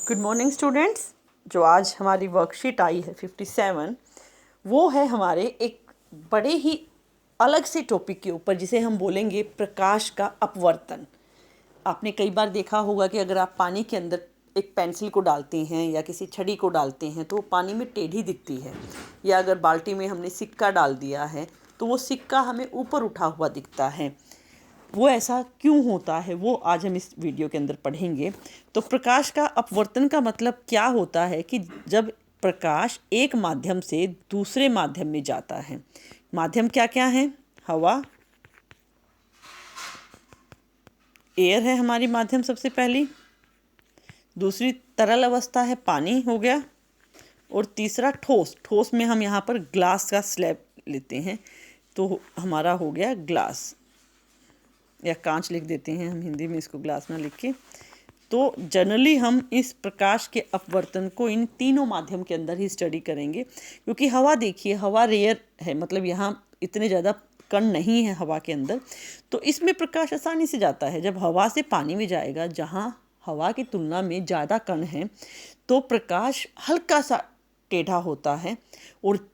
Good morning students. जो आज हमारी वर्कशीट आई है 57, वो है हमारे एक बड़े ही अलग से टॉपिक के ऊपर, जिसे हम बोलेंगे प्रकाश का अपवर्तन। आपने कई बार देखा होगा कि अगर आप पानी के अंदर एक पेंसिल को डालते हैं या किसी छड़ी को डालते हैं तो वो पानी में टेढ़ी दिखती है, या अगर बाल्टी में हमने सिक्का डाल दिया है तो वो सिक्का हमें ऊपर उठा हुआ दिखता है। वो ऐसा क्यों होता है वो आज हम इस वीडियो के अंदर पढ़ेंगे। तो प्रकाश का अपवर्तन का मतलब क्या होता है कि जब प्रकाश एक माध्यम से दूसरे माध्यम में जाता है। माध्यम क्या क्या है? हवा, एयर है हमारी माध्यम सबसे पहली, दूसरी तरल अवस्था है पानी हो गया, और तीसरा ठोस। ठोस में हम यहाँ पर ग्लास का स्लैब लेते हैं तो हमारा हो गया ग्लास, या कांच लिख देते हैं हम हिंदी में, इसको ग्लास ना लिख के। तो जनरली हम इस प्रकाश के अपवर्तन को इन तीनों माध्यम के अंदर ही स्टडी करेंगे, क्योंकि हवा देखिए, हवा रेयर है, मतलब यहाँ इतने ज़्यादा कण नहीं है हवा के अंदर, तो इसमें प्रकाश आसानी से जाता है। जब हवा से पानी में जाएगा, जहाँ हवा की तुलना में ज़्यादा कण हैं, तो प्रकाश हल्का सा टेढ़ा होता है, और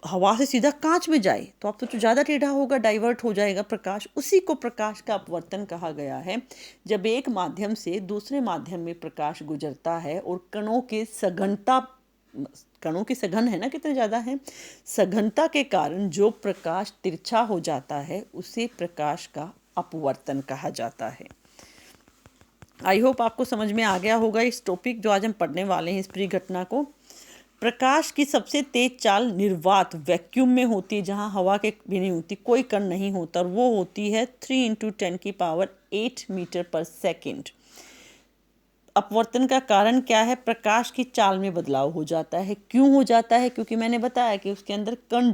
हवा से सीधा कांच में जाए तो आप तो ज़्यादा टेढ़ा होगा, डाइवर्ट हो जाएगा प्रकाश। उसी को प्रकाश का अपवर्तन कहा गया है। जब एक माध्यम से दूसरे माध्यम में प्रकाश गुजरता है और कणों की सघन है ना, कितने ज़्यादा हैं, सघनता के कारण जो प्रकाश तिरछा हो जाता है उसे प्रकाश का अपवर्तन कहा जाता है। आई होप आपको समझ में आ गया होगा इस टॉपिक जो आज हम पढ़ने वाले हैं, इस परिघटना को। प्रकाश की सबसे तेज चाल निर्वात वैक्यूम में होती है, जहाँ हवा के भी नहीं होती, कोई कण नहीं होता, और वो होती है 3 × 10⁸ मीटर पर सेकेंड। अपवर्तन का कारण क्या है? प्रकाश की चाल में बदलाव हो जाता है। क्यों हो जाता है? क्योंकि मैंने बताया कि उसके अंदर कण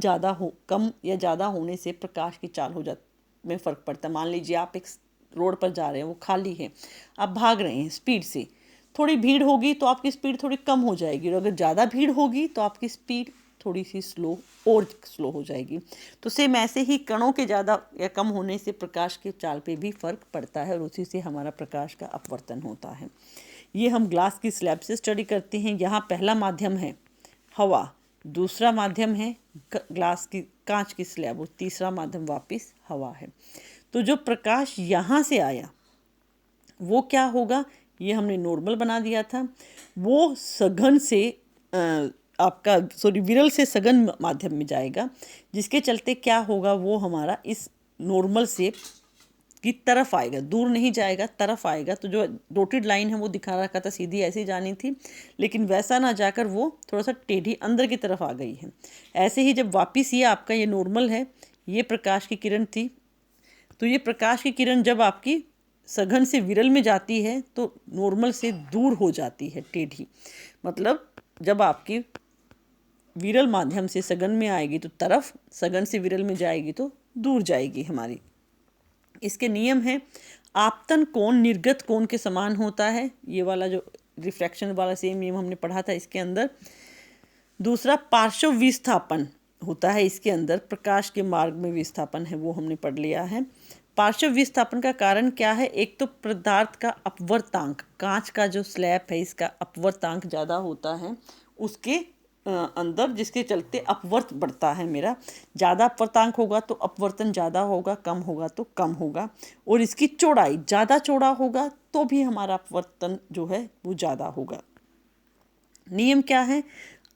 कम या ज़्यादा होने से प्रकाश की चाल में फ़र्क पड़ता है। मान लीजिए आप एक रोड पर जा रहे हैं, वो खाली है, आप भाग रहे हैं स्पीड से, थोड़ी भीड़ होगी तो आपकी स्पीड थोड़ी कम हो जाएगी, और अगर ज़्यादा भीड़ होगी तो आपकी स्पीड थोड़ी सी स्लो हो जाएगी। तो सेम ऐसे ही कणों के ज़्यादा या कम होने से प्रकाश के चाल पे भी फ़र्क पड़ता है, और उसी से हमारा प्रकाश का अपवर्तन होता है। ये हम ग्लास की स्लैब से स्टडी करते हैं। यहाँ पहला माध्यम है हवा, दूसरा माध्यम है कांच की स्लैब, और तीसरा माध्यम वापस हवा है। तो जो प्रकाश यहाँ से आया वो क्या होगा, ये हमने नॉर्मल बना दिया था, वो सघन से विरल से सघन माध्यम में जाएगा, जिसके चलते क्या होगा, वो हमारा इस नॉर्मल से की तरफ आएगा, दूर नहीं जाएगा, तरफ आएगा। तो जो डॉटेड लाइन है वो दिखा रखा था सीधी ऐसी जानी थी, लेकिन वैसा ना जाकर वो थोड़ा सा टेढ़ी अंदर की तरफ आ गई है। ऐसे ही जब वापस ये आपका ये नॉर्मल है, ये प्रकाश की किरण थी, तो ये प्रकाश की किरण जब आपकी सघन से विरल में जाती है तो नॉर्मल से दूर हो जाती है, टेढ़ी। मतलब जब आपकी विरल माध्यम से सघन में आएगी तो तरफ, सघन से विरल में जाएगी तो दूर जाएगी हमारी। इसके नियम है, आपतन कोण निर्गत कोण के समान होता है। ये वाला जो रिफ्रैक्शन वाला सेम नियम हमने पढ़ा था इसके अंदर। दूसरा पार्श्व विस्थापन होता है इसके अंदर, प्रकाश के मार्ग में विस्थापन है वो हमने पढ़ लिया है। पार्श्व विस्थापन का कारण क्या है? एक तो पदार्थ का अपवर्तांक, कांच का जो स्लैब है इसका अपवर्तांक ज़्यादा होता है उसके अंदर, जिसके चलते अपवर्त बढ़ता है मेरा। ज़्यादा अपवर्तांक होगा तो अपवर्तन ज़्यादा होगा, कम होगा तो कम होगा। और इसकी चौड़ाई, ज़्यादा चौड़ा होगा तो भी हमारा अपवर्तन जो है वो ज़्यादा होगा। नियम क्या है?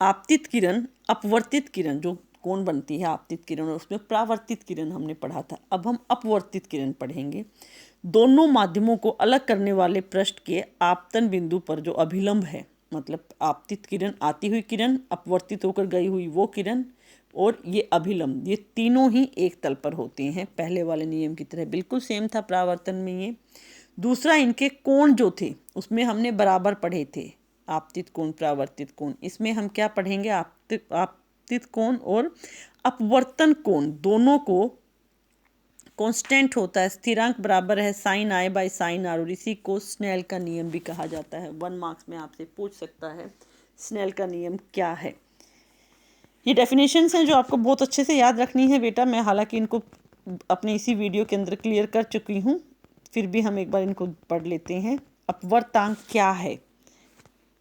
आपतित किरण, अपवर्तित किरण जो कोण बनती है आपतित किरण, और उसमें परावर्तित किरण हमने पढ़ा था। अब हम अपवर्तित किरण पढ़ेंगे। दोनों माध्यमों को अलग करने वाले पृष्ठ के आपतन बिंदु पर जो अभिलंब है, मतलब आपतित किरण, आती हुई किरण, अपवर्तित होकर गई हुई वो किरण, और ये अभिलंब, ये तीनों ही एक तल पर होते हैं। पहले वाले नियम की तरह बिल्कुल सेम था परावर्तन में ये। दूसरा, इनके कोण जो थे उसमें हमने बराबर पढ़े थे, आपतित कोण, परावर्तित कोण। इसमें हम क्या पढ़ेंगे? आपतित कोण और अपवर्तन कोण दोनों को कांस्टेंट होता है, स्थिरांक बराबर है sin I/ sin R, और इसी को स्नेल का नियम भी कहा जाता है। 1 मार्क्स में आपसे पूछ सकता है स्नेल का नियम क्या है। ये डेफिनेशंस हैं जो आपको बहुत अच्छे से याद रखनी है बेटा। मैं हालांकि इनको अपने इसी वीडियो के अंदर क्लियर कर चुकी हूँ, फिर भी हम एक बार इनको पढ़ लेते हैं। अपवर्तांक क्या है?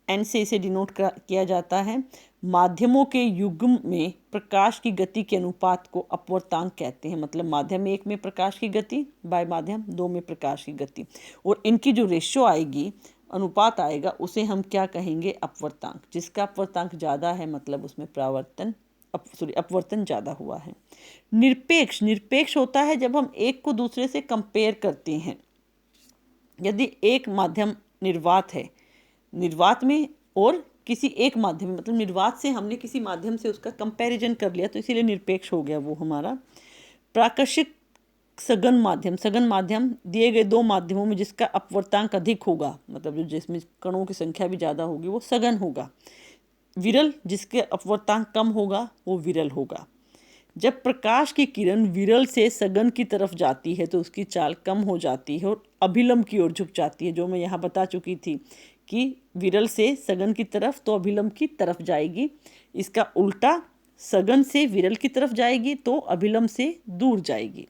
एन से इसे डिनोट किया जाता है। माध्यमों के युग्म में प्रकाश की गति के अनुपात को अपवर्तांक कहते हैं। मतलब माध्यम 1 में प्रकाश की गति बाय माध्यम 2 में प्रकाश की गति, और इनकी जो रेशियो आएगी, अनुपात आएगा, उसे हम क्या कहेंगे? अपवर्तांक। जिसका अपवर्तांक ज़्यादा है मतलब उसमें अपवर्तन ज़्यादा हुआ है। निरपेक्ष, निरपेक्ष होता है जब हम एक को दूसरे से कंपेयर करते हैं। यदि एक माध्यम निर्वात है, निर्वात में और किसी एक माध्यम में, मतलब निर्वात से हमने किसी माध्यम से उसका कंपैरिजन कर लिया, तो इसीलिए निरपेक्ष हो गया वो हमारा। प्राकर्षिक सघन माध्यम, सघन माध्यम दिए गए दो माध्यमों में जिसका अपवर्तांक अधिक होगा, मतलब जो जिसमें कणों की संख्या भी ज़्यादा होगी, वो सघन होगा। विरल, जिसके अपवर्तांक कम होगा, वो विरल होगा। जब प्रकाश की किरण विरल से सघन की तरफ जाती है तो उसकी चाल कम हो जाती है और अभिलंब की ओर झुक जाती है, जो मैं यहाँ बता चुकी थी कि विरल से सघन की तरफ तो अभिलंब की तरफ जाएगी। इसका उल्टा, सघन से विरल की तरफ जाएगी तो अभिलंब से दूर जाएगी।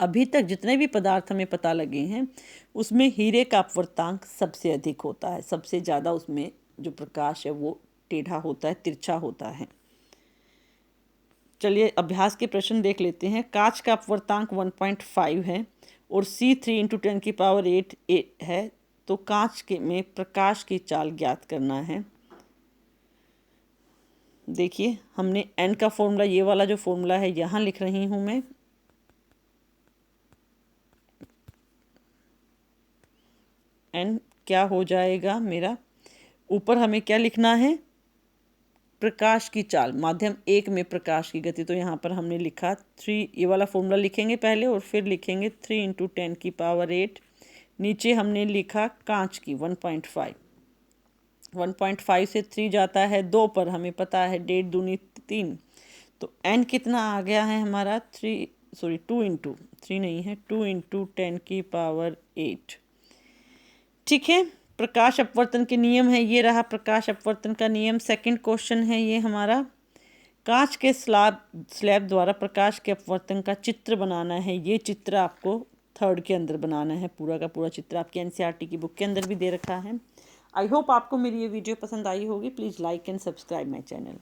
अभी तक जितने भी पदार्थ हमें पता लगे हैं उसमें हीरे का अपवर्तांक सबसे अधिक होता है, सबसे ज़्यादा उसमें जो प्रकाश है वो टेढ़ा होता है, तिरछा होता है। चलिए अभ्यास के प्रश्न देख लेते हैं। कांच का अपवर्तांक 1.5 है और C3 × 10⁸ है, तो कांच के में प्रकाश की चाल ज्ञात करना है। देखिए हमने n का फॉर्मूला, ये वाला जो फॉर्मूला है यहाँ लिख रही हूँ मैं। n क्या हो जाएगा मेरा, ऊपर हमें क्या लिखना है? प्रकाश की चाल, माध्यम 1 में प्रकाश की गति, तो यहाँ पर हमने लिखा 3, ये वाला फॉर्मूला लिखेंगे पहले और फिर लिखेंगे 3 × 10⁸। नीचे हमने लिखा कांच की 1.5, 1.5 से 3 जाता है 2 पर, हमें पता है 1.5 दूनी 3, तो n कितना आ गया है हमारा? 2 × 3 नहीं है, 2 × 10⁸। ठीक है, प्रकाश अपवर्तन के नियम है, ये रहा प्रकाश अपवर्तन का नियम। सेकंड क्वेश्चन है ये हमारा, कांच के स्लैब द्वारा प्रकाश के अपवर्तन का चित्र बनाना है। ये चित्र आपको 3rd के अंदर बनाना है, पूरा का पूरा चित्र आपकी NCERT की बुक के अंदर भी दे रखा है। आई होप आपको मेरी ये वीडियो पसंद आई होगी। Please like and subscribe my channel.